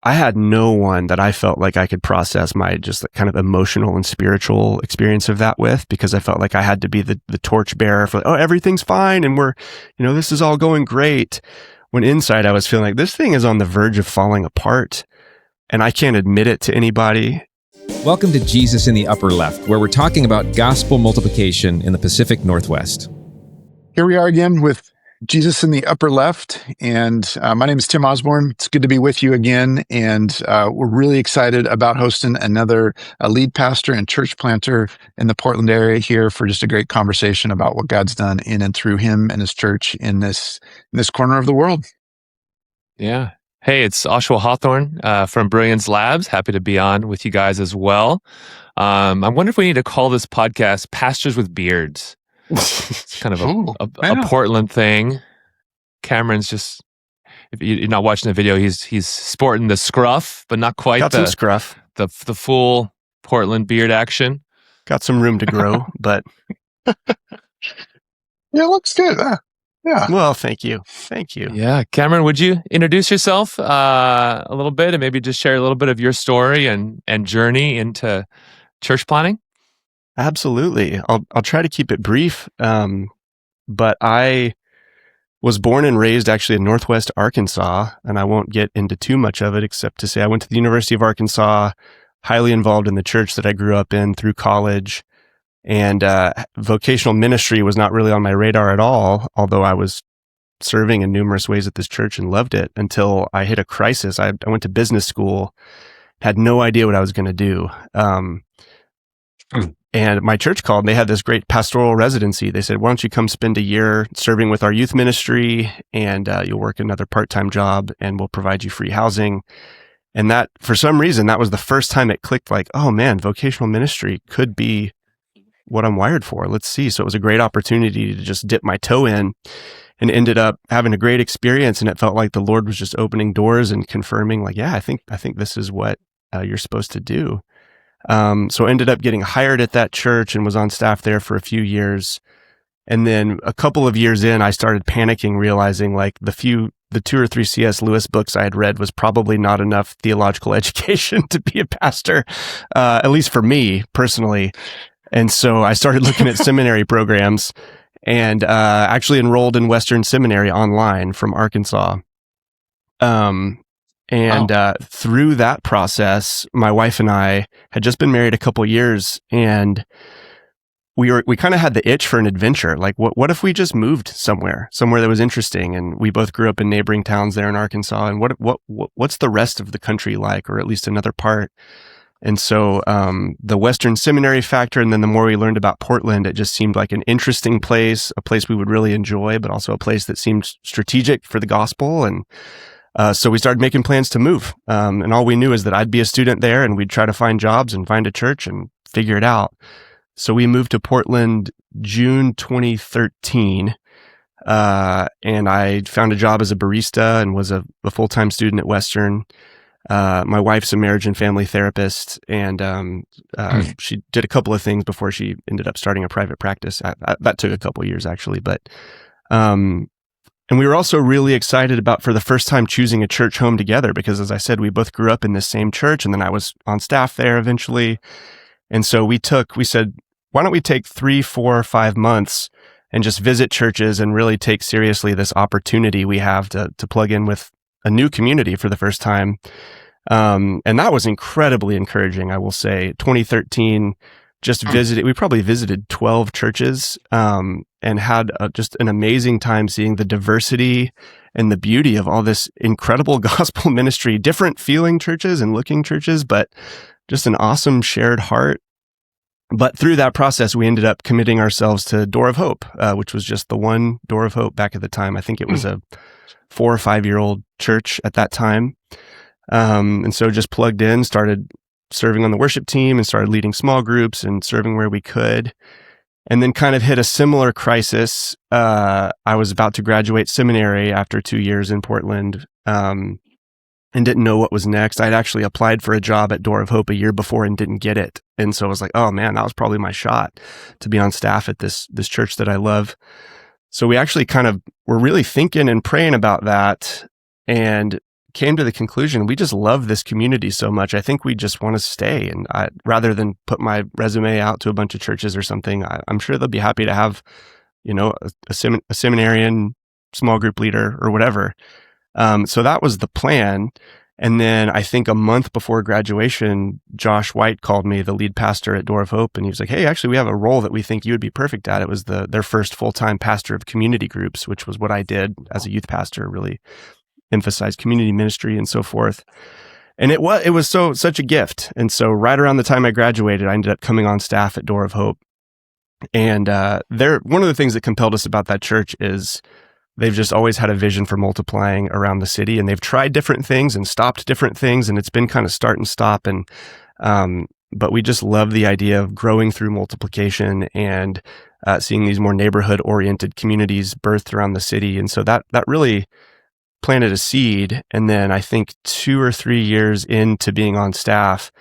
I had no one that I felt like I could process my just kind of emotional and spiritual experience of that with, because I felt like I had to be the torchbearer for, oh, everything's fine and we're, this is all going great. When inside I was feeling like this thing is on the verge of falling apart and I can't admit it to anybody. Welcome to Jesus in the Upper Left, where we're talking about gospel multiplication in the Pacific Northwest. Here we are again with Jesus in the Upper Left, and my name is Tim Osborne. It's good to be with you again, and we're really excited about hosting another lead pastor and church planter in the Portland area here for just a great conversation about what God's done in and through him and his church in this corner of the world. Yeah. Hey, it's Oshawa Hawthorne from Brilliance Labs. Happy to be on with you guys as well. I wonder if we need to call this podcast Pastors with Beards. It's kind of a Portland thing. Cameron's just, if you're not watching the video, he's sporting the scruff, but not quite some scruff. The full Portland beard action. Got some room to grow, but yeah, it looks good. Yeah. Well, thank you. Yeah, Cameron, would you introduce yourself a little bit and maybe just share a little bit of your story and journey into church planning? Absolutely. I'll try to keep it brief. But I was born and raised actually in Northwest Arkansas, and I won't get into too much of it except to say I went to the University of Arkansas, highly involved in the church that I grew up in through college, and vocational ministry was not really on my radar at all, although I was serving in numerous ways at this church and loved it until I hit a crisis. I went to business school, had no idea what I was going to do. And my church called, and they had this great pastoral residency. They said, why don't you come spend a year serving with our youth ministry, and you'll work another part-time job, and we'll provide you free housing. And that, for some reason, that was the first time it clicked, like, oh man, vocational ministry could be what I'm wired for. Let's see. So it was a great opportunity to just dip my toe in, and ended up having a great experience. And it felt like the Lord was just opening doors and confirming, like, yeah, I think this is what you're supposed to do. So I ended up getting hired at that church and was on staff there for a few years. And then a couple of years in, I started panicking, realizing like the 2 or 3 C.S. Lewis books I had read was probably not enough theological education to be a pastor, at least for me personally. And so I started looking at seminary programs and actually enrolled in Western Seminary online from Arkansas. Through that process, my wife and I had just been married a couple years, and we kind of had the itch for an adventure. Like, what if we just moved somewhere that was interesting? And we both grew up in neighboring towns there in Arkansas. And what's the rest of the country like, or at least another part? And so the Western Seminary factor, and then the more we learned about Portland, it just seemed like an interesting place, a place we would really enjoy, but also a place that seemed strategic for the gospel. And so we started making plans to move. And all we knew is that I'd be a student there, and we'd try to find jobs and find a church and figure it out. So we moved to Portland June 2013. And I found a job as a barista and was a full-time student at Western. My wife's a marriage and family therapist, and she did a couple of things before she ended up starting a private practice. That took a couple of years, actually. But and we were also really excited about, for the first time, choosing a church home together, because as I said, we both grew up in this same church, and then I was on staff there eventually. And so we said, why don't we take 3, 4, 5 months and just visit churches and really take seriously this opportunity we have to plug in with a new community for the first time. And that was incredibly encouraging, I will say. 2013, we probably visited 12 churches, and had just an amazing time seeing the diversity and the beauty of all this incredible gospel ministry, different feeling churches and looking churches, but just an awesome shared heart. But through that process, we ended up committing ourselves to Door of Hope, which was just the one Door of Hope back at the time. I think it was a 4 or 5-year-old church at that time. And so just plugged in, started serving on the worship team, and started leading small groups and serving where we could. And then kind of hit a similar crisis. I was about to graduate seminary after 2 years in Portland, and didn't know what was next. I'd actually applied for a job at Door of Hope a year before and didn't get it. And so I was like, oh man, that was probably my shot to be on staff at this church that I love. So we actually were really thinking and praying about that, and came to the conclusion, we just love this community so much. I think we just want to stay. And rather than put my resume out to a bunch of churches or something, I'm sure they'll be happy to have, a seminarian, small group leader or whatever. So that was the plan. And then I think a month before graduation, Josh White called me, the lead pastor at Door of Hope, and he was like, "Hey, actually, we have a role that we think you would be perfect at." It was their first full-time pastor of community groups, which was what I did as a youth pastor, really emphasized community ministry and so forth. And it was such a gift. And so right around the time I graduated, I ended up coming on staff at Door of Hope. And one of the things that compelled us about that church is they've just always had a vision for multiplying around the city, and they've tried different things and stopped different things, and it's been kind of start and stop. And but we just love the idea of growing through multiplication and seeing these more neighborhood-oriented communities birthed around the city. And so that really planted a seed. And then I think 2 or 3 years into being on staff,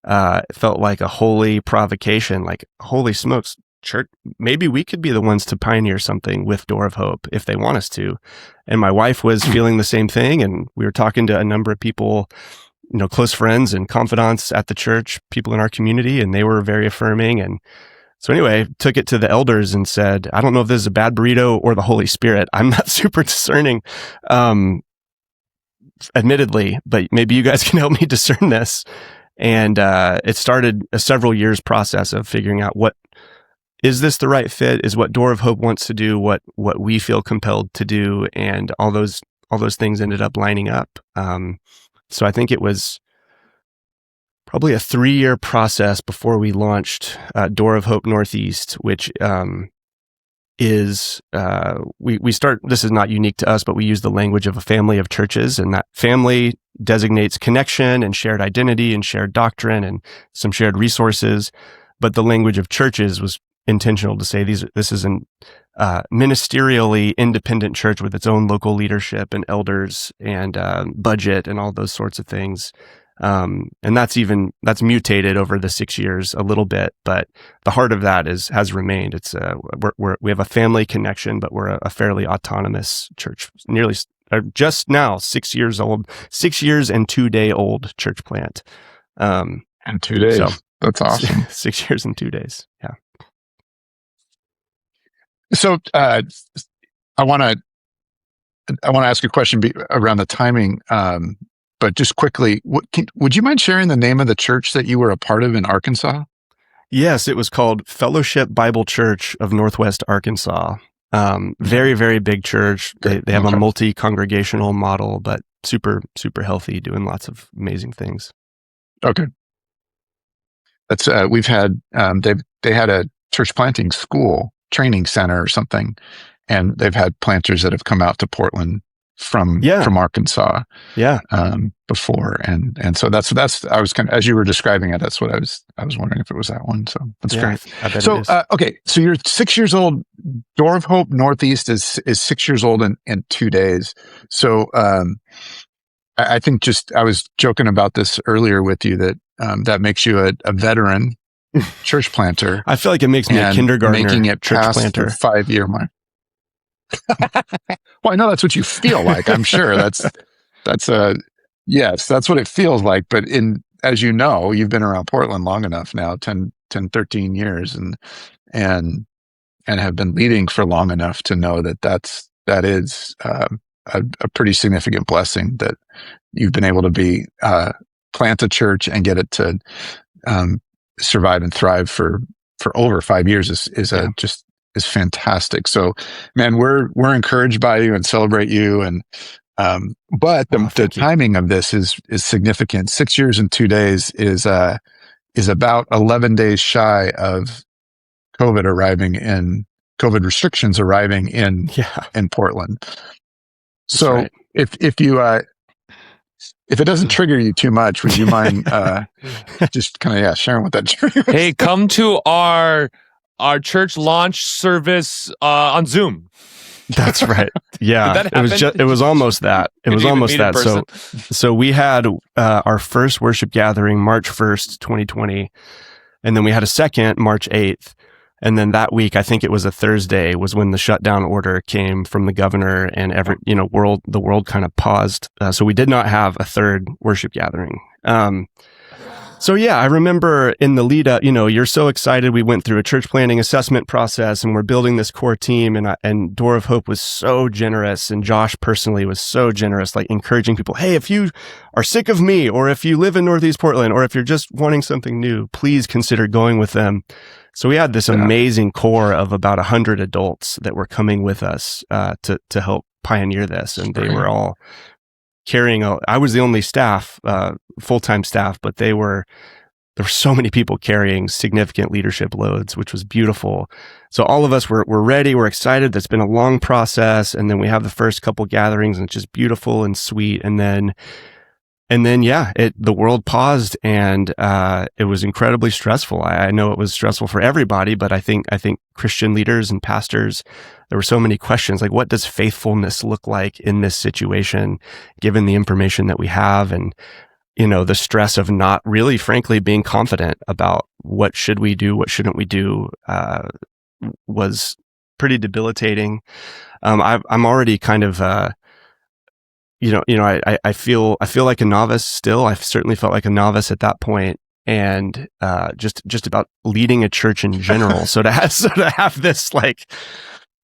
it felt like a holy provocation, like, holy smokes, church, maybe we could be the ones to pioneer something with Door of Hope if they want us to. And my wife was feeling the same thing. And we were talking to a number of people, close friends and confidants at the church, people in our community, and they were very affirming. And so anyway, took it to the elders and said, "I don't know if this is a bad burrito or the Holy Spirit. I'm not super discerning, admittedly, but maybe you guys can help me discern this." And it started a several years process of figuring out, is this the right fit? Is what Door of Hope wants to do what we feel compelled to do? And all those things ended up lining up. So I think it was probably a 3-year process before we launched Door of Hope Northeast, which is we start. This is not unique to us, but we use the language of a family of churches, and that family designates connection and shared identity and shared doctrine and some shared resources. But the language of churches was intentional to say this is an ministerially independent church with its own local leadership and elders and budget and all those sorts of things. And that's mutated over the 6 years a little bit, but the heart of that has remained. It's we have a family connection, but we're a fairly autonomous church. Nearly just now 6 years old, 6 years and 2 day old church plant. And 2 days. So, that's awesome. 6 years and 2 days. Yeah. So I want to ask a question around the timing, but just quickly, would you mind sharing the name of the church that you were a part of in Arkansas? Yes, it was called Fellowship Bible Church of Northwest Arkansas. Very, very big church. They have a multi-congregational model, but super, super healthy, doing lots of amazing things. Okay. That's we've had they had a church planting school training center or something, and they've had planters that have come out to Portland from Arkansas before, and so that's I was kind of, as you were describing it, that's what I was wondering if it was that one. So that's great. I bet so it is. Okay, so you're 6 years old. Door of Hope Northeast is 6 years old in 2 days. So I think I was joking about this earlier with you that that makes you a veteran church planter. I feel like it makes me a kindergartner making it church past planter. the 5-year mark. Well, I know that's what you feel like. I'm sure that's yes, that's what it feels like. But as you know, you've been around Portland long enough now, 10, 13 years, and have been leading for long enough to know that is a pretty significant blessing that you've been able to plant a church and get it to survive and thrive for over 5 years is fantastic. So, man, we're encouraged by you and celebrate you. And but the timing of this is significant. 6 years and 2 days is about 11 days shy of COVID restrictions arriving in Portland. So right. if it doesn't trigger you too much, would you mind just kind of sharing what that trigger is? Hey, come to our church launch service on Zoom. That's right. Yeah, Did that happen? It was almost that. It was almost that. Person? So we had our first worship gathering March 1st, 2020, and then we had a second March 8th. And then that week, I think it was a Thursday, was when the shutdown order came from the governor, and the world kind of paused. So we did not have a third worship gathering. So yeah, I remember in the lead up, you're so excited. We went through a church planning assessment process, and we're building this core team. And Door of Hope was so generous, and Josh personally was so generous, like encouraging people, hey, if you are sick of me, or if you live in Northeast Portland, or if you're just wanting something new, please consider going with them. So we had this amazing core of about 100 adults that were coming with us to help pioneer this, and they were all carrying I was the only staff, full-time staff, but there were so many people carrying significant leadership loads, which was beautiful. So all of us were ready. We're excited. That's been a long process. And then we have the first couple gatherings, and it's just beautiful and sweet. And then the world paused, and it was incredibly stressful. I know it was stressful for everybody, but I think Christian leaders and pastors, there were so many questions, like, what does faithfulness look like in this situation, given the information that we have, and the stress of not really, frankly, being confident about what should we do, what shouldn't we do, was pretty debilitating. I'm already kind of I feel like a novice still. I've certainly felt like a novice at that point, and just about leading a church in general. So to have this like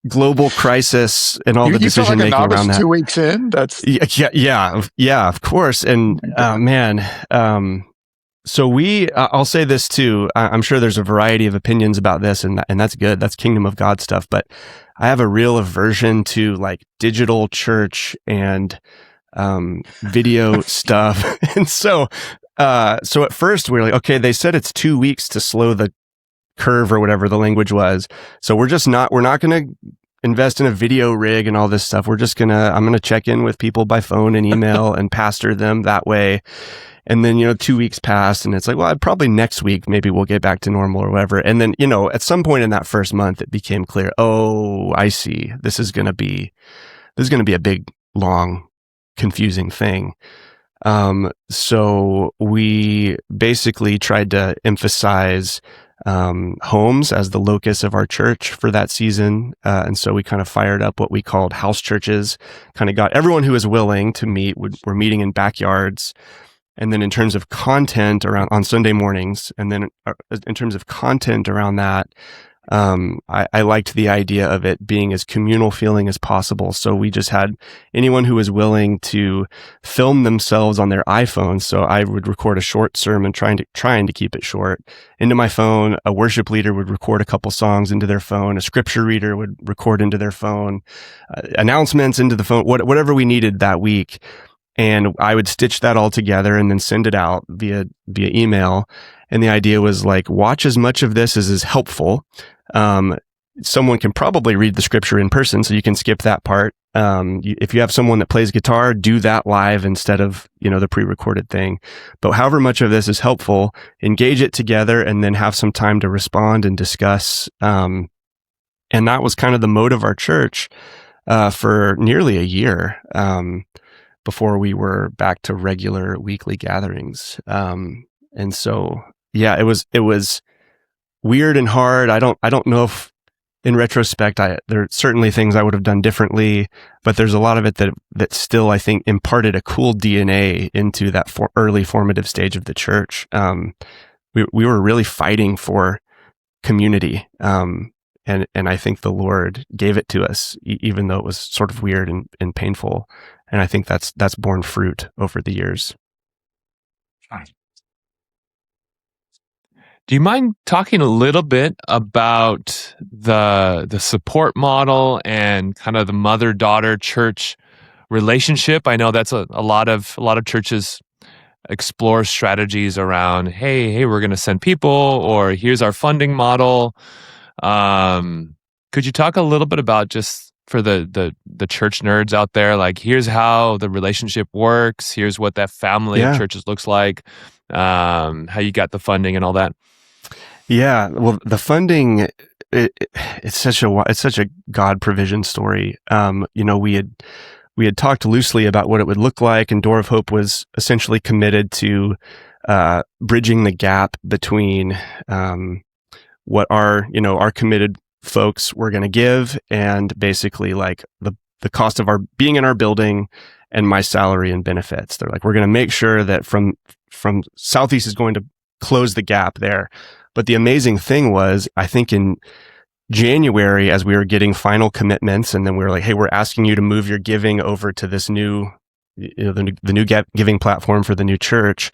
global crisis and all the decision making around that. 2 weeks in, that's yeah, of course. And so I'll say this too. I'm sure there's a variety of opinions about this, and that's good. That's kingdom of God stuff. But I have a real aversion to like digital church and video stuff. And so at first we were like, okay, they said it's 2 weeks to slow the curve or whatever the language was. So we're not going to invest in a video rig and all this stuff. I'm going to check in with people by phone and email and pastor them that way. And then, 2 weeks passed, and it's like, well, probably next week, maybe we'll get back to normal or whatever. And then, at some point in that first month, it became clear, oh, I see. This is going to be a big, long, confusing thing. So we basically tried to emphasize homes as the locus of our church for that season. And so we kind of fired up what we called house churches, kind of got everyone who was willing to meet. We're meeting in backyards. And then in terms of content on Sunday mornings, and then in terms of content around that, I liked the idea of it being as communal feeling as possible. So we just had anyone who was willing to film themselves on their iPhone. So I would record a short sermon, trying to keep it short, into my phone. A worship leader would record a couple songs into their phone. A scripture reader would record into their phone, announcements into the phone, whatever we needed that week. And I would stitch that all together and then send it out via email. And the idea was like, watch as much of this as is helpful. Someone can probably read the scripture in person, so you can skip that part. If you have someone that plays guitar, do that live instead of, the pre-recorded thing. But however much of this is helpful, engage it together and then have some time to respond and discuss. And that was kind of the mode of our church, for nearly a year. Before we were back to regular weekly gatherings. And so, yeah, it was weird and hard. I don't know if in retrospect, there are certainly things I would have done differently, but there's a lot of it that still, I think, imparted a cool DNA into that early formative stage of the church. We were really fighting for community. And I think the Lord gave it to us, even though it was sort of weird and painful. And I think that's borne fruit over the years. Do you mind talking a little bit about the support model and kind of the mother-daughter church relationship? I know that's a lot of churches explore strategies around, hey, we're going to send people, or here's our funding model. Could you talk a little bit about, just for the church nerds out there, like, here's how the relationship works, here's what that family of churches looks like, how you got the funding and all that? Yeah, well, the funding, it's such a God provision story. We had talked loosely about what it would look like, and Door of Hope was essentially committed to bridging the gap between what our committed folks were going to give, and basically like the cost of our being in our building and my salary and benefits. They're like, we're going to make sure that from Southeast is going to close the gap there. But the amazing thing was, I think in January, as we were getting final commitments, and then we were like, hey, we're asking you to move your giving over to this new, the new giving platform for the new church.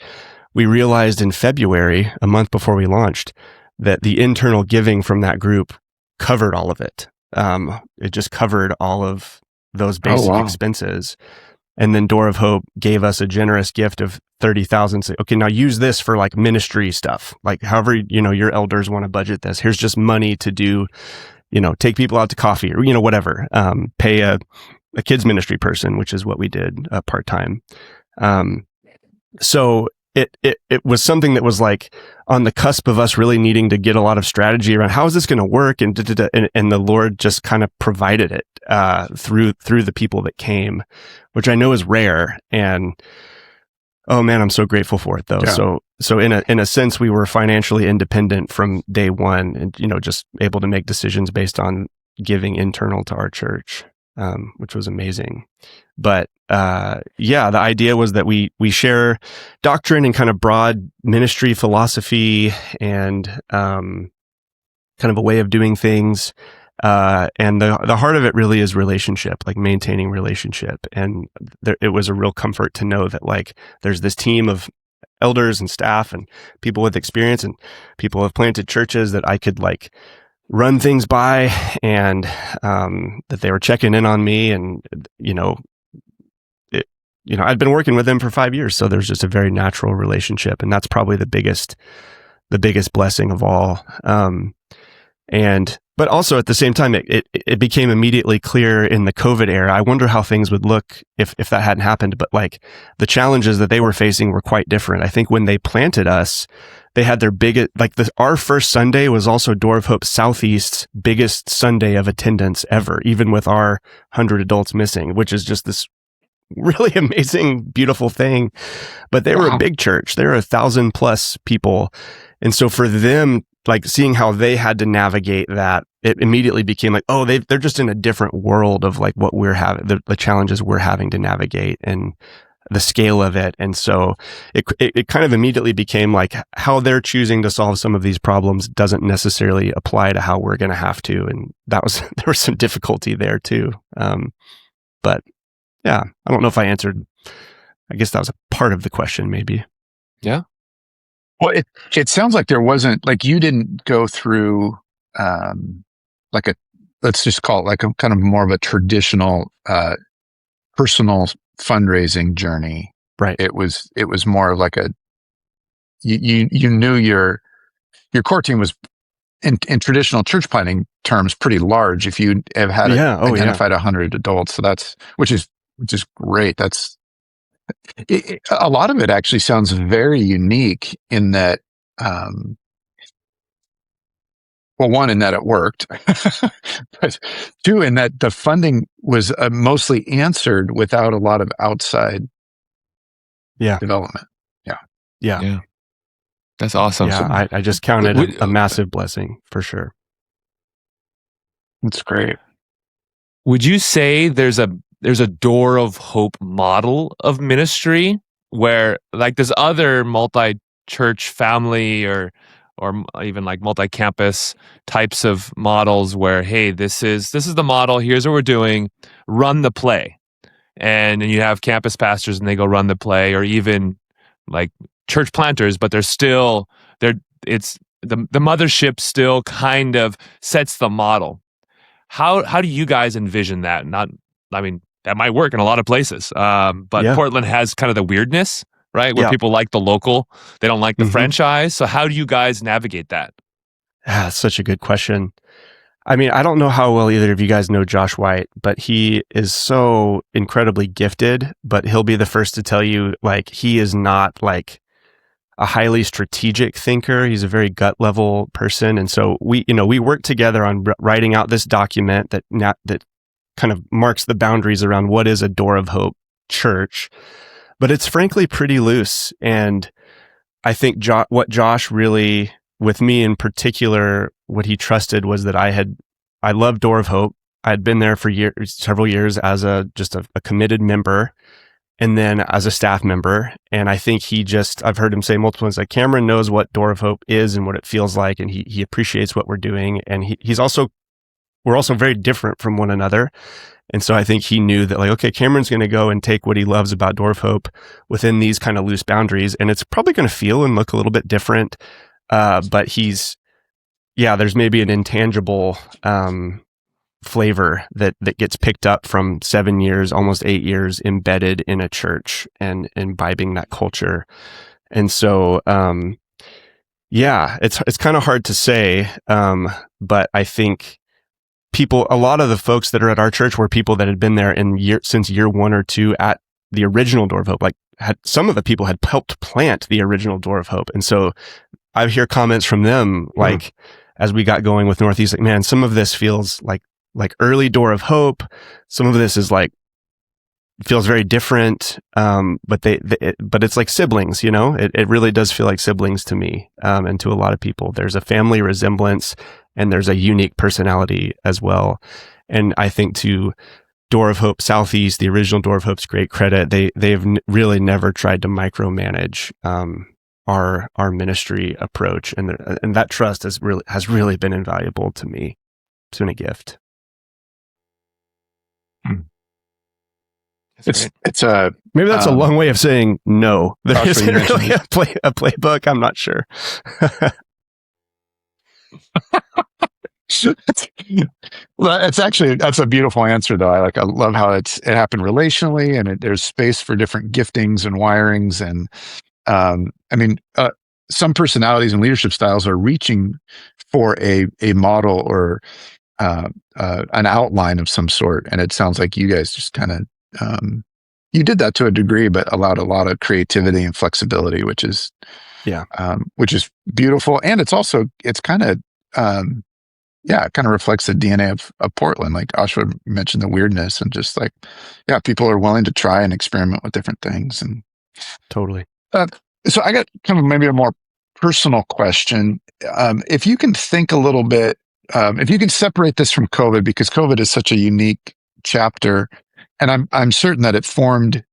We realized in February, a month before we launched, that the internal giving from that group covered all of it. It just covered all of those basic expenses. And then Door of Hope gave us a generous gift of $30,000. Say, okay, now use this for like ministry stuff. Like however, your elders want to budget this. Here's just money to do, take people out to coffee or, whatever. Pay a kids ministry person, which is what we did part-time. So it was something that was like on the cusp of us really needing to get a lot of strategy around how is this going to work, and the Lord just kind of provided it through the people that came, which I know is rare. And oh man, I'm so grateful for it though. Yeah. So in a sense, we were financially independent from day one, and just able to make decisions based on giving internal to our church, which was amazing. But the idea was that we share doctrine and kind of broad ministry philosophy and kind of a way of doing things. And the heart of it really is relationship, like maintaining relationship. And it was a real comfort to know that like there's this team of elders and staff and people with experience and people who have planted churches that I could like run things by, and that they were checking in on me. And I'd been working with them for 5 years, so there's just a very natural relationship, and that's probably the biggest blessing of all. But also at the same time, it became immediately clear in the COVID era. I wonder how things would look if that hadn't happened. But like the challenges that they were facing were quite different. I think when they planted us, they had their biggest, our first Sunday was also Door of Hope Southeast's biggest Sunday of attendance ever, even with our 100 adults missing, which is just this really amazing, beautiful thing. But they were a big church. They were 1,000+ people. And so for them, like seeing how they had to navigate that, it immediately became like, oh, they're just in a different world of like what we're having, the challenges we're having to navigate and the scale of it. And so it kind of immediately became like how they're choosing to solve some of these problems doesn't necessarily apply to how we're going to have to. And there was some difficulty there too. But yeah, I don't know if I answered. I guess that was a part of the question, maybe. Yeah. Well, it sounds like there wasn't, like you didn't go through let's just call it like a kind of more of a traditional personal fundraising journey. Right. It was more of like you knew your core team was in traditional church planting terms pretty large if you have had identified 100 adults. So which is great. That's a lot of it actually sounds very unique in that, one, in that it worked, but two, in that the funding was mostly answered without a lot of outside development. Yeah. That's awesome. Yeah, I just counted a massive blessing for sure. That's great. Would you say there's a Door of Hope model of ministry where like there's other multi-church family or even like multi-campus types of models where, hey, this is the model, here's what we're doing, run the play. And then you have campus pastors and they go run the play, or even like church planters, but the mothership still kind of sets the model. How do you guys envision that? That might work in a lot of places. But Portland has kind of the weirdness, right? Where people like the local, they don't like the franchise. So how do you guys navigate that? That's such a good question. I mean, I don't know how well either of you guys know Josh White, but he is so incredibly gifted, but he'll be the first to tell you, like, he is not like a highly strategic thinker. He's a very gut level person. And so we work together on writing out this document that kind of marks the boundaries around what is a Door of Hope church, but it's frankly pretty loose. And I think what Josh really with me in particular, what he trusted was that I loved Door of Hope. I had been there for several years as just a committed member, and then as a staff member. And I think I've heard him say multiple times, like, Cameron knows what Door of Hope is and what it feels like, and he appreciates what we're doing. And we're also very different from one another. And so I think he knew that, like, okay, Cameron's going to go and take what he loves about Door of Hope within these kind of loose boundaries, and it's probably going to feel and look a little bit different. But there's maybe an intangible flavor that gets picked up from 7 years, almost 8 years embedded in a church and imbibing that culture. And so, it's kind of hard to say. But I think a lot of the folks that are at our church were people that had been there since year 1 or 2 at the original Door of Hope. Like, some of the people had helped plant the original Door of Hope. And so I hear comments from them, like, as we got going with Northeast, like, man, some of this feels like early Door of Hope. Some of this is like, feels very different. But it's like siblings, it really does feel like siblings to me. And to a lot of people, there's a family resemblance and there's a unique personality as well. And I think to Door of Hope Southeast, the original Door of Hope's great credit, they've really never tried to micromanage, our ministry approach. And that trust has really been invaluable to me. It's been a gift. It's maybe that's a long way of saying no. There isn't really a playbook. I'm not sure. Well, that's a beautiful answer, though. I love how it happened relationally, and there's space for different giftings and wirings. And some personalities and leadership styles are reaching for a model or an outline of some sort. And it sounds like you guys just kind of you did that to a degree, but allowed a lot of creativity and flexibility, which is beautiful. And it kind of reflects the DNA of Portland. Like Ashwa mentioned, the weirdness, and just like, people are willing to try and experiment with different things. And totally. So I got kind of maybe a more personal question. If you can think a little bit, if you can separate this from COVID, because COVID is such a unique chapter, and I'm certain that it formed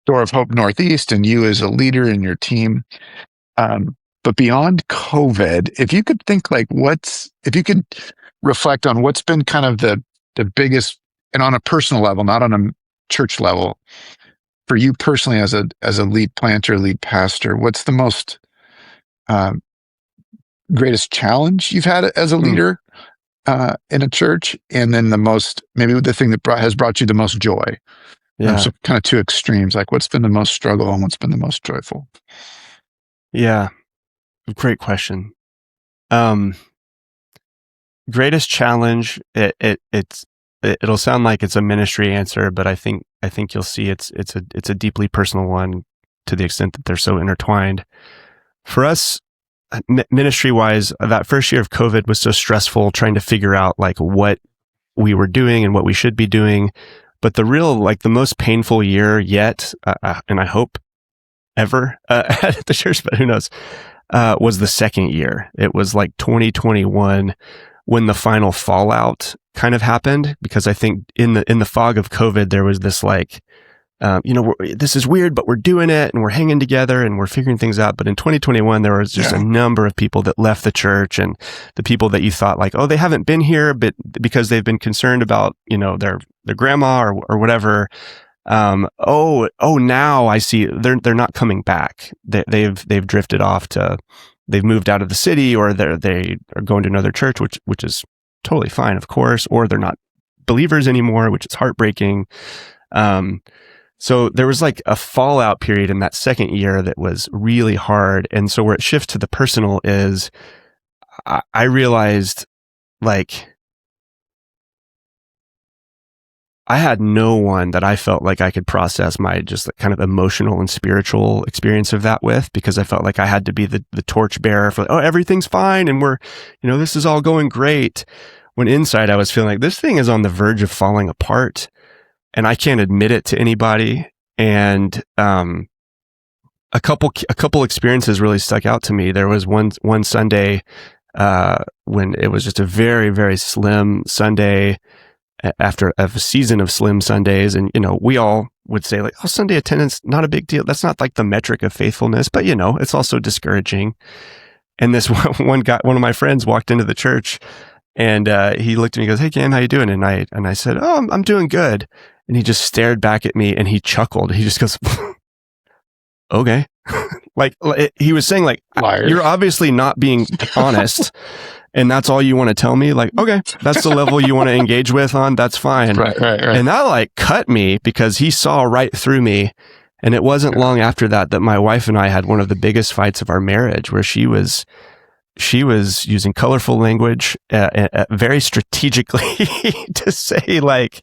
Door of Hope Northeast and you as a leader in your team. But beyond COVID, if you could think if you could reflect on what's been kind of the biggest, and on a personal level, not on a church level, for you personally as a lead planter, lead pastor, what's the most greatest challenge you've had as a leader in a church, and then maybe the thing that has brought you the most joy? So kind of two extremes, like what's been the most struggle and what's been the most joyful? Yeah. Great question. Greatest challenge. It'll sound like it's a ministry answer, but I think you'll see it's a deeply personal one, to the extent that they're so intertwined. For us, ministry wise, that first year of COVID was so stressful, trying to figure out like what we were doing and what we should be doing. But the most painful year yet, and I hope ever at the church, but who knows, was the second year. It was like 2021 when the final fallout kind of happened, because I think in the fog of COVID, there was this like, this is weird, but we're doing it and we're hanging together and we're figuring things out. But in 2021, there was just a number of people that left the church, and the people that you thought like, oh, they haven't been here, but because they've been concerned about, their grandma or whatever. Now I see they're not coming back. They've drifted off they've moved out of the city, or they are going to another church, which is totally fine, of course, or they're not believers anymore, which is heartbreaking. So there was like a fallout period in that second year that was really hard. And so where it shifts to the personal is I realized like I had no one that I felt like I could process my just kind of emotional and spiritual experience of that with, because I felt like I had to be the torchbearer for, everything's fine and we're, this is all going great. When inside I was feeling like this thing is on the verge of falling apart, and I can't admit it to anybody. And a couple experiences really stuck out to me. There was one Sunday when it was just a very, very slim Sunday after a season of slim Sundays. And, we all would say like, oh, Sunday attendance, not a big deal. That's not like the metric of faithfulness, but it's also discouraging. And this one of my friends walked into the church and he looked at me and goes, "Hey, Cam, how you doing?" And I said, "Oh, I'm doing good." And he just stared back at me and he chuckled. He just goes, "Okay." Like he was saying, like, Liar. "You're obviously not being honest, and that's all you want to tell me." Like, okay, that's the level you want to engage with on. That's fine. Right. And that like cut me because he saw right through me. And it wasn't long after that my wife and I had one of the biggest fights of our marriage, where she was using colorful language very strategically to say like,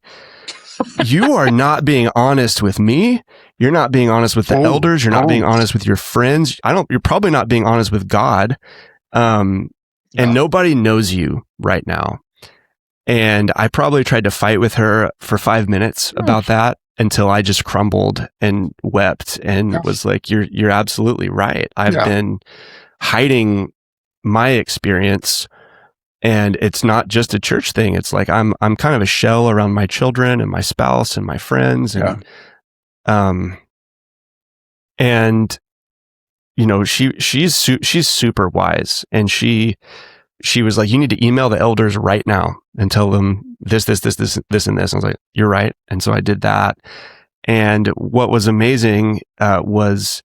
"You are not being honest with me. You're not being honest with the elders. You're not being honest with your friends. You're probably not being honest with God. And nobody knows you right now." And I probably tried to fight with her for 5 minutes about that until I just crumbled and wept and was like, you're absolutely right. I've been hiding my experience, and it's not just a church thing. It's like I'm kind of a shell around my children and my spouse and my friends, and she's super wise, and she was like, "You need to email the elders right now and tell them this, and this." And I was like, "You're right." And so I did that. And what was amazing was,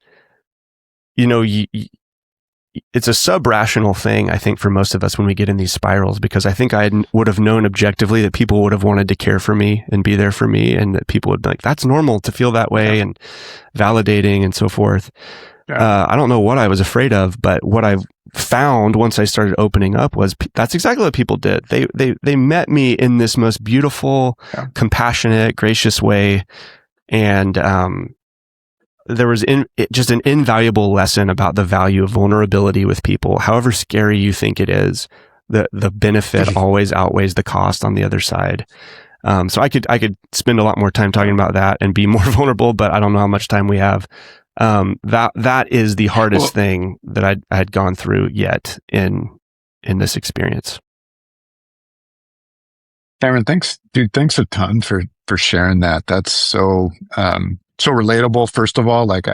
it's a sub-rational thing, I think, for most of us when we get in these spirals, because I think I would have known objectively that people would have wanted to care for me and be there for me, and that people would be like, "That's normal to feel that way," and validating and so forth. I don't know what I was afraid of, but what I found once I started opening up was that's exactly what people did. They met me in this most beautiful, compassionate, gracious way. And there was just an invaluable lesson about the value of vulnerability with people. However scary you think it is, the benefit always outweighs the cost on the other side. So I could spend a lot more time talking about that and be more vulnerable, but I don't know how much time we have. That is the hardest thing that I had gone through yet in this experience. Cameron, thanks a ton for sharing that. That's so relatable. First of all, like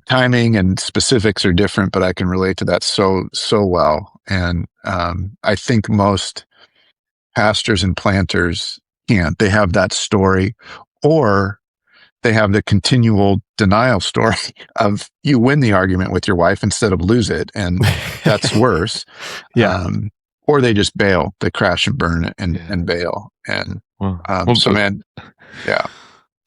timing and specifics are different, but I can relate to that so well. And I think most pastors and planters can't. They have that story, or they have the continual denial story of you win the argument with your wife instead of lose it, and that's worse. Or they just bail, they crash and burn and bail. And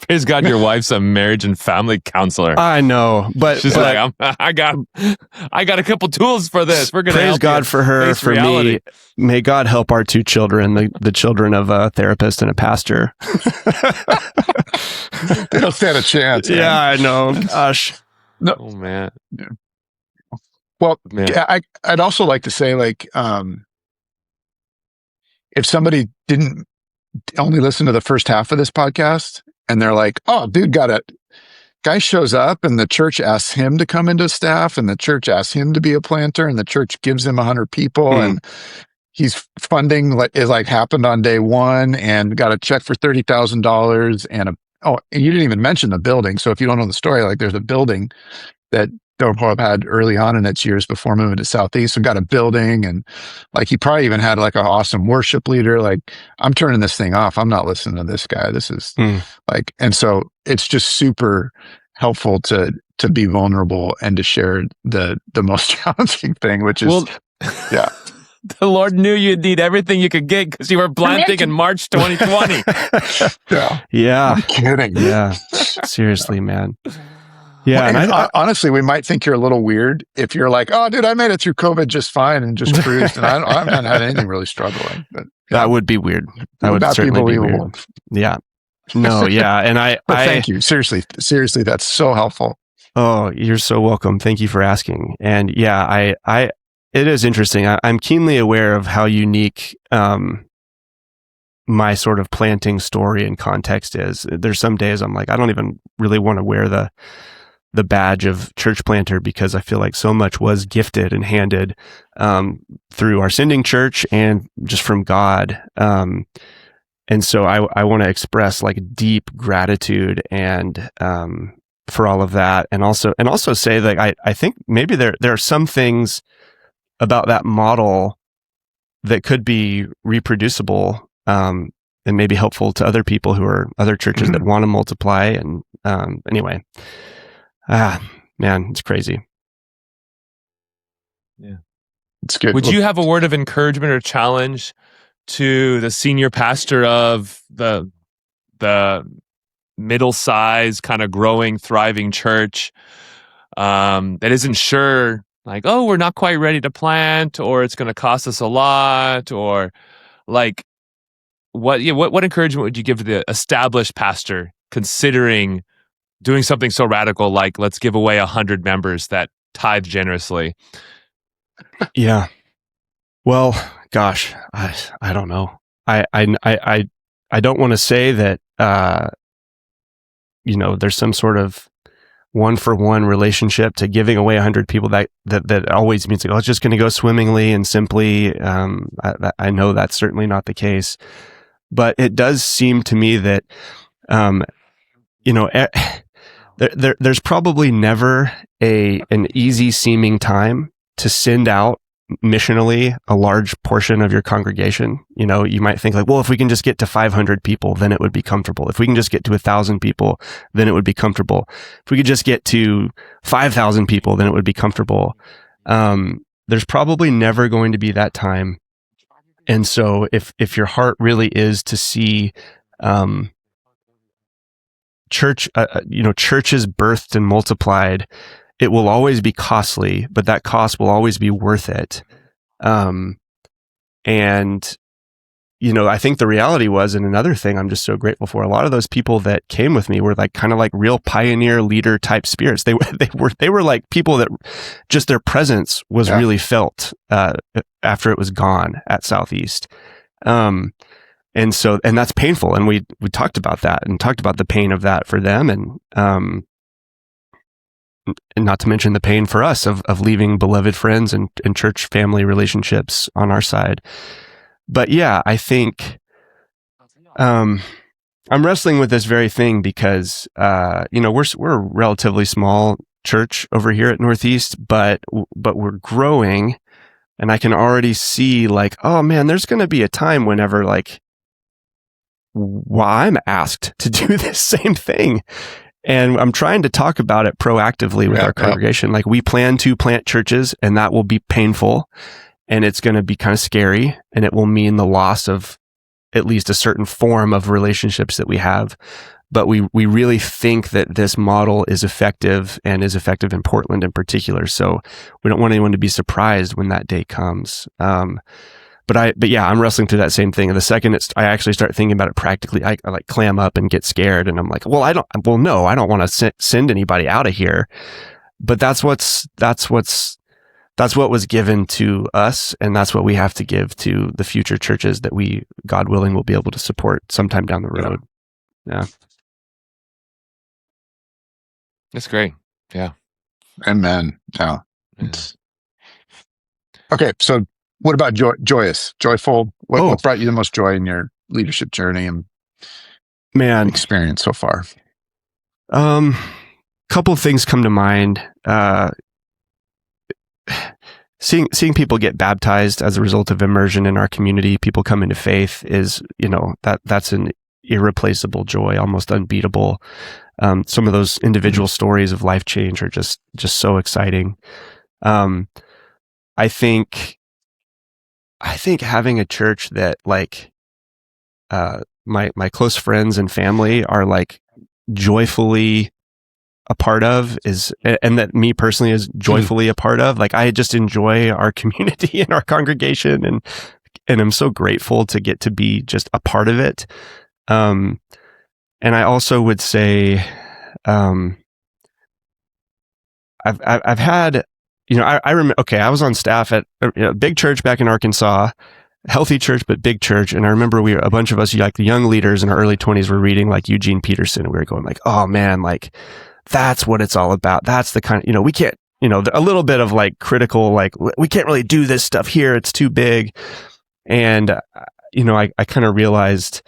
praise God, your wife's a marriage and family counselor. I know, but she's like, I got a couple tools for this. We're gonna praise God for her, for reality. Me. May God help our two children, the children of a therapist and a pastor. They don't stand a chance. Man. Yeah, I know. Gosh. No. Oh man. Yeah. Well, I'd also like to say, like, if somebody didn't only listen to the first half of this podcast and they're like, "Oh, dude, guy shows up and the church asks him to come into staff, and the church asks him to be a planter, and the church gives him 100 people and he's funding is like happened on day one, and got a check for $30,000 and you didn't even mention the building. So if you don't know the story, like there's a building that Dope Hub had early on in its years before moving to Southeast, and got a building, and like he probably even had like an awesome worship leader. Like, I'm turning this thing off. I'm not listening to this guy. This is like, and so it's just super helpful to be vulnerable and to share the most challenging thing, which is the Lord knew you'd need everything you could get because you were planting in March 2020. Yeah. I'm kidding. Yeah. Seriously, man. Yeah. And honestly, we might think you're a little weird if you're like, "Oh, dude, I made it through COVID just fine and just cruised, and I haven't had anything really struggling." But that would be weird. That would certainly be weird. Yeah. No. Yeah. And thank you. Seriously, that's so helpful. Oh, you're so welcome. Thank you for asking. And yeah, it is interesting. I'm keenly aware of how unique my sort of planting story and context is. There's some days I'm like, I don't even really want to wear the badge of church planter because I feel like so much was gifted and handed through our sending church and just from God. And so I want to express like deep gratitude and for all of that, and also say that I think maybe there are some things about that model that could be reproducible and maybe helpful to other people who are other churches that want to multiply. And anyway, man, it's crazy. Yeah, it's good. Would you have a word of encouragement or challenge to the senior pastor of the middle-sized, kind of growing, thriving church that isn't sure, like, oh, we're not quite ready to plant, or it's going to cost us a lot, or like, what encouragement would you give to the established pastor considering doing something so radical, like let's give away 100 members that tithe generously? Yeah. Well, gosh, I don't know. I don't want to say that there's some sort of one-for-one relationship to giving away 100 people that always means like, oh, it's just going to go swimmingly and simply. I know that's certainly not the case, but it does seem to me that there's probably never an easy seeming time to send out missionally a large portion of your congregation. You might think like, well, if we can just get to 500 people, then it would be comfortable. If we can just get to 1,000 people, then it would be comfortable. If we could just get to 5,000 people, then it would be comfortable. There's probably never going to be that time. And so if your heart really is to see churches birthed and multiplied, it will always be costly, but that cost will always be worth it. And I think the reality was, and another thing I'm just so grateful for, a lot of those people that came with me were like kind of like real pioneer leader type spirits. They were like people that just their presence was really felt after it was gone at Southeast. And that's painful. And we talked about that and talked about the pain of that for them. And not to mention the pain for us of leaving beloved friends and church family relationships on our side. But yeah, I think I'm wrestling with this very thing because we're a relatively small church over here at Northeast, but we're growing, and I can already see like, oh man, there's going to be a time whenever like, I'm asked to do this same thing. And I'm trying to talk about it proactively with our congregation. Like, we plan to plant churches, and that will be painful, and it's going to be kind of scary, and it will mean the loss of at least a certain form of relationships that we have. But we really think that this model is effective, and is effective in Portland in particular. So we don't want anyone to be surprised when that day comes. But yeah, I'm wrestling through that same thing. And the second I actually start thinking about it practically, I like clam up and get scared. And I'm like, well, I don't want to send anybody out of here. But that's what was given to us. And that's what we have to give to the future churches that we, God willing, will be able to support sometime down the road. Yeah. That's great. Yeah. Amen. Yeah. Okay. So, what about joyful? What brought you the most joy in your leadership journey and experience so far? Couple of things come to mind. Seeing people get baptized as a result of immersion in our community, people come into faith is, that's an irreplaceable joy, almost unbeatable. Some of those individual stories of life change are just so exciting. I think having a church that like my close friends and family are like joyfully a part of and that me personally is joyfully a part of, like, I just enjoy our community and our congregation, and I'm so grateful to get to be just a part of it. And I also would say I've had, I remember, I was on staff at a big church back in Arkansas. healthy church, but big church. And I remember a bunch of us, like the young leaders in our early 20s, were reading like Eugene Peterson. And we were going like, oh man, like that's what it's all about. That's the kind of, we can't, a little bit of like critical, like we can't really do this stuff here. It's too big. And, I kind of realized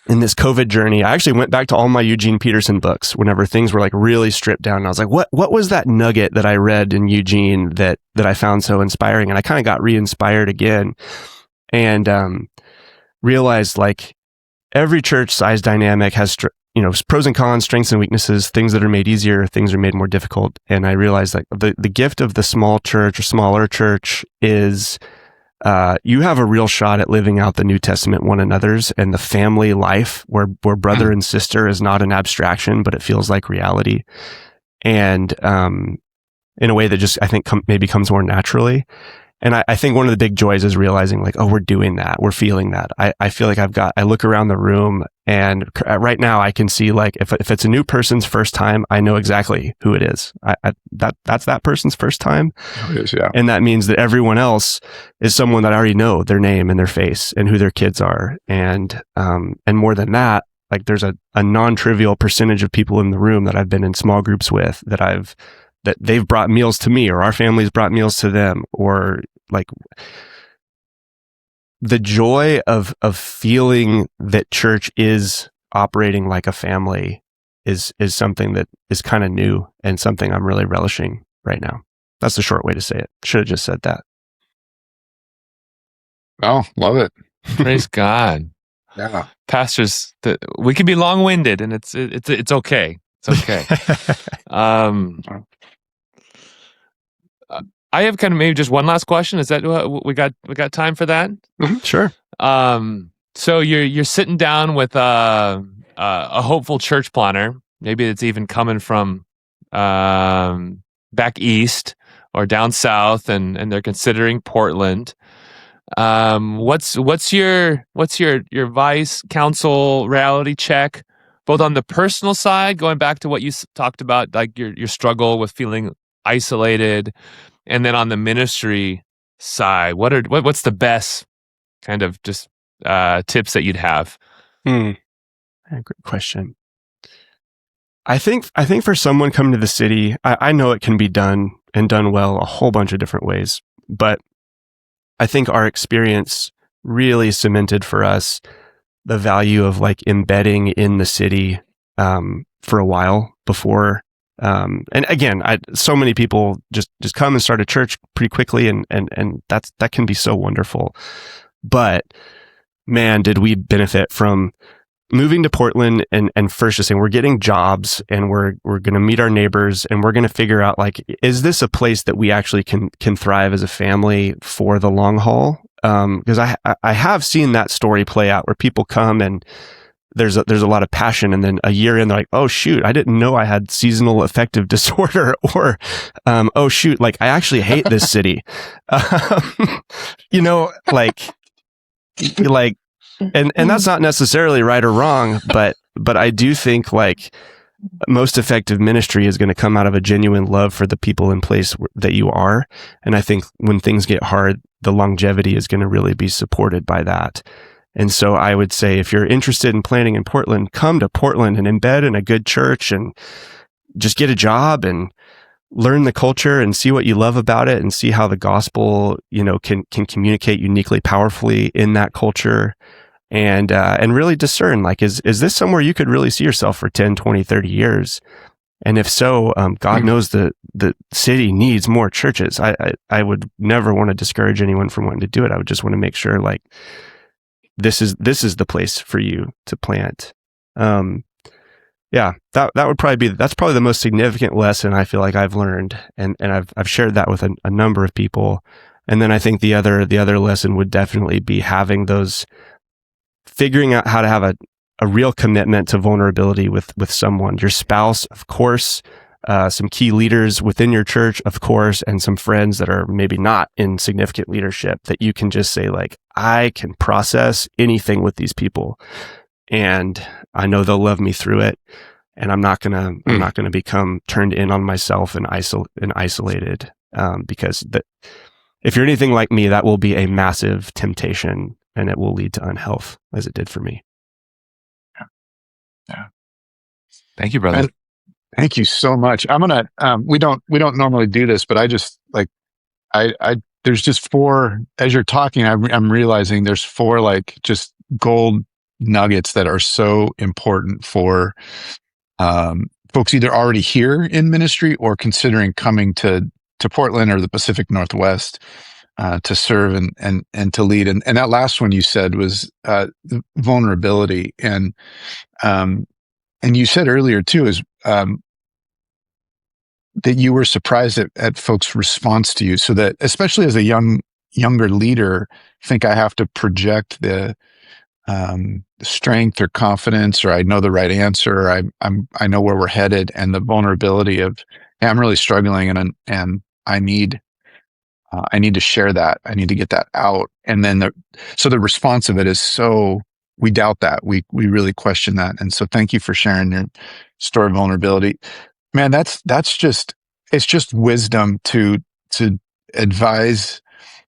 in this COVID journey, I actually went back to all my Eugene Peterson books whenever things were like really stripped down. And I was like, what was that nugget that I read in Eugene that I found so inspiring? And I kind of got re-inspired again and realized like every church size dynamic has, pros and cons, strengths and weaknesses, things that are made easier, things are made more difficult. And I realized like the gift of the small church or smaller church is you have a real shot at living out the New Testament one another's and the family life where brother and sister is not an abstraction, but it feels like reality. And in a way that just, I think, maybe comes more naturally. And I think one of the big joys is realizing like, oh, we're doing that. We're feeling that. I feel like I look around the room and right now I can see like, if it's a new person's first time, I know exactly who it is. That's that person's first time. It is, yeah. And that means that everyone else is someone that I already know their name and their face and who their kids are. And more than that, like there's a non-trivial percentage of people in the room that I've been in small groups with that they've brought meals to me or our family's brought meals to them, or like the joy of feeling that church is operating like a family is something that is kind of new and something I'm really relishing right now. That's the short way to say it. Should have just said that. Oh, love it. Praise God. Yeah. Pastors, we can be long-winded and it's okay. It's okay. I have kind of maybe just one last question. Is that we got time for that? Mm-hmm. Sure. So you're sitting down with a hopeful church planner. Maybe it's even coming from back east or down south, and they're considering Portland. What's your advice, counsel, reality check, both on the personal side, going back to what you talked about, like your struggle with feeling isolated, and then on the ministry side, what's the best kind of just tips that you'd have? Great question. I think for someone coming to the city, I know it can be done and done well a whole bunch of different ways, but I think our experience really cemented for us the value of like embedding in the city for a while before. And again, so many people just come and start a church pretty quickly, and that can be so wonderful. But man, did we benefit from moving to Portland and first just saying we're getting jobs and we're going to meet our neighbors and we're going to figure out like, is this a place that we actually can thrive as a family for the long haul? Because I have seen that story play out where people come and there's a lot of passion, and then a year in they're like, oh shoot, I didn't know I had seasonal affective disorder, or oh shoot, like I actually hate this city. Like and that's not necessarily right or wrong, but I do think like most effective ministry is going to come out of a genuine love for the people in place that you are. And I think when things get hard, the longevity is going to really be supported by that. And so I would say if you're interested in planning in Portland, come to Portland and embed in a good church and just get a job and learn the culture and see what you love about it and see how the gospel, can communicate uniquely powerfully in that culture. And really discern, like, is this somewhere you could really see yourself for 10, 20, 30 years? And if so, God knows the city needs more churches. I would never want to discourage anyone from wanting to do it. I would just want to make sure like, this is the place for you to plant. Yeah, that would probably that's probably the most significant lesson I feel like I've learned. And I've shared that with a number of people. And then I think the other lesson would definitely be figuring out how to have a real commitment to vulnerability with someone, your spouse, of course, some key leaders within your church, of course, and some friends that are maybe not in significant leadership that you can just say like, I can process anything with these people and I know they'll love me through it. And I'm not going to become turned in on myself and isolated. Because if you're anything like me, that will be a massive temptation, and it will lead to unhealth, as it did for me. Yeah. Thank you, brother. And thank you so much. I'm gonna. We don't normally do this, but I just like I there's just 4 as you're talking. I'm realizing there's 4 like just gold nuggets that are so important for folks either already here in ministry or considering coming to Portland or the Pacific Northwest to serve and to lead. And that last one you said was vulnerability. And you said earlier too is that you were surprised at folks' response to you. So that especially as a younger leader, I think I have to project the strength or confidence, or I know the right answer, or I know where we're headed, and the vulnerability of, hey, I'm really struggling, and I need to share that. I need to get that out. And then the response of it is so we doubt that. We really question that. And so thank you for sharing your story of vulnerability. Man, it's just wisdom to advise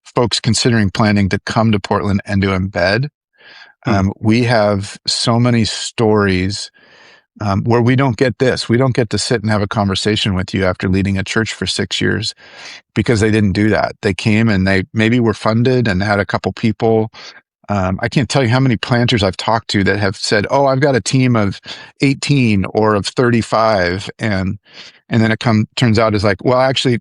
folks considering planning to come to Portland and to embed. We have so many stories where we don't get this. We don't get to sit and have a conversation with you after leading a church for 6 years because they didn't do that. They came and they maybe were funded and had a couple people. I can't tell you how many planters I've talked to that have said, "Oh, I've got a team of 18 or of 35," and then it turns out is like, well, actually,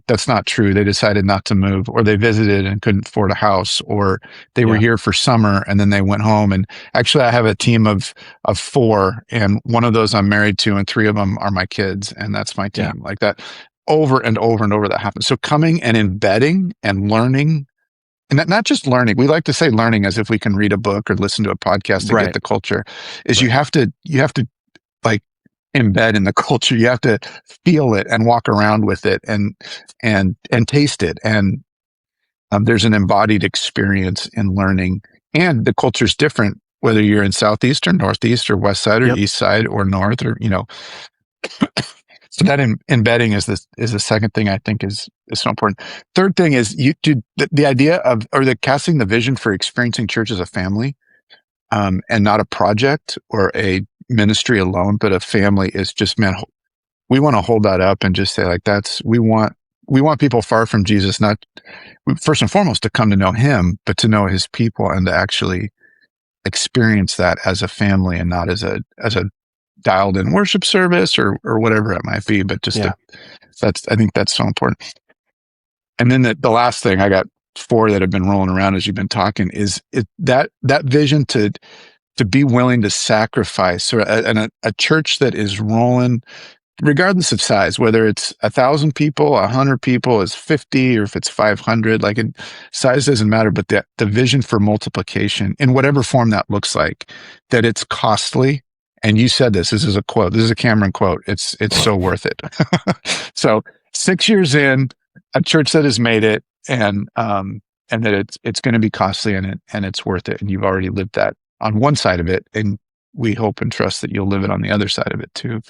that's not true. They decided not to move, or they visited and couldn't afford a house, or they were here for summer and then they went home. And actually, I have a team of 4, and one of those I'm married to, and 3 of them are my kids, and that's my team. Like that, over and over and over that happens. So coming and embedding and learning. And not just learning. We like to say learning as if we can read a book or listen to a podcast to get the culture. Is you have to like embed in the culture. You have to feel it and walk around with it and taste it. And there's an embodied experience in learning. And the culture's different whether you're in Southeast or Northeast or West Side or East Side or North or So that embedding is the second thing I think is so important. Third thing is the idea of, or the casting the vision for experiencing church as a family, and not a project or a ministry alone, but a family is just, man, we want to hold that up and just say like, we want people far from Jesus, not first and foremost to come to know him, but to know his people and to actually experience that as a family and not as a dialed in worship service or whatever it might be, but just I think that's so important. And then the last thing, I got 4 that have been rolling around as you've been talking, is that vision to be willing to sacrifice, or a church that is rolling, regardless of size, whether it's 1,000 people, 100 people, is 50, or if it's 500, size doesn't matter, but the vision for multiplication in whatever form that looks like, that it's costly. And you said this is a quote. This is a Cameron quote. It's so worth it. So 6 years in, a church that has made it, and that it's going to be costly, and it's worth it. And you've already lived that on one side of it, and we hope and trust that you'll live it on the other side of it too.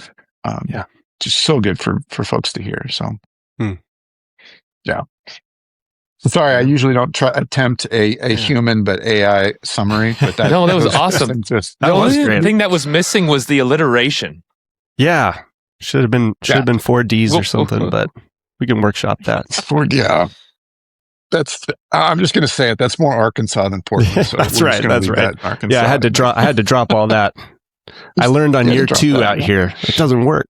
Just so good for folks to hear. So, yeah. Sorry, I usually don't attempt a human but AI summary. But that was awesome. The only thing that was missing was the alliteration. Yeah, should have been 4 Ds or something, but we can workshop that. I'm just going to say it. That's more Arkansas than Portland. So that's right. That's right. Arkansas. I had to drop all that. I learned on year 2 out here. It doesn't work.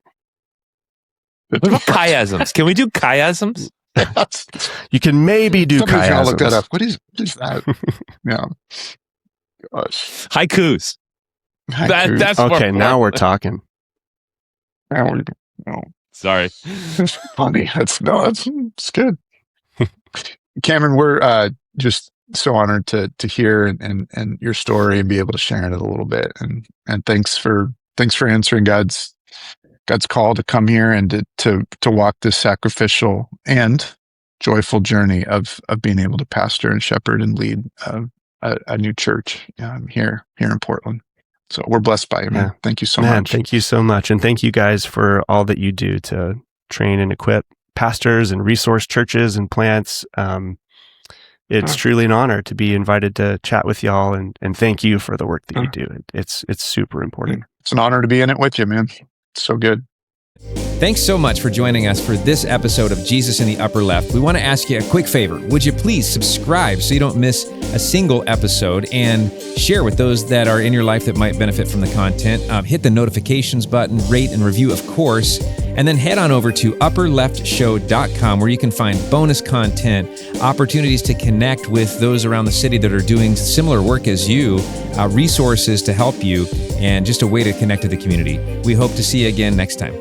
What about chiasms? Can we do chiasms? You can maybe do chiasms. I'll look that up. What is that? Yeah. Gosh. Haikus. That's okay. Now we're talking. No. Sorry. It's funny. It's good. Cameron, we're just so honored to hear and your story and be able to share it a little bit. And thanks for answering God's call to come here and to walk this sacrificial and joyful journey of being able to pastor and shepherd and lead a new church here in Portland. So we're blessed by you, man. Thank you so much. Thank you so much. And thank you guys for all that you do to train and equip pastors and resource churches and plants. it's truly an honor to be invited to chat with y'all, and thank you for the work that you do. It's super important. It's an honor to be in it with you, man. It's so good. Thanks so much for joining us for this episode of Jesus in the Upper Left. We want to ask you a quick favor. Would you please subscribe so you don't miss a single episode, and share with those that are in your life that might benefit from the content. Hit the notifications button, rate and review, of course, and then head on over to upperleftshow.com where you can find bonus content, opportunities to connect with those around the city that are doing similar work as you, resources to help you, and just a way to connect to the community. We hope to see you again next time.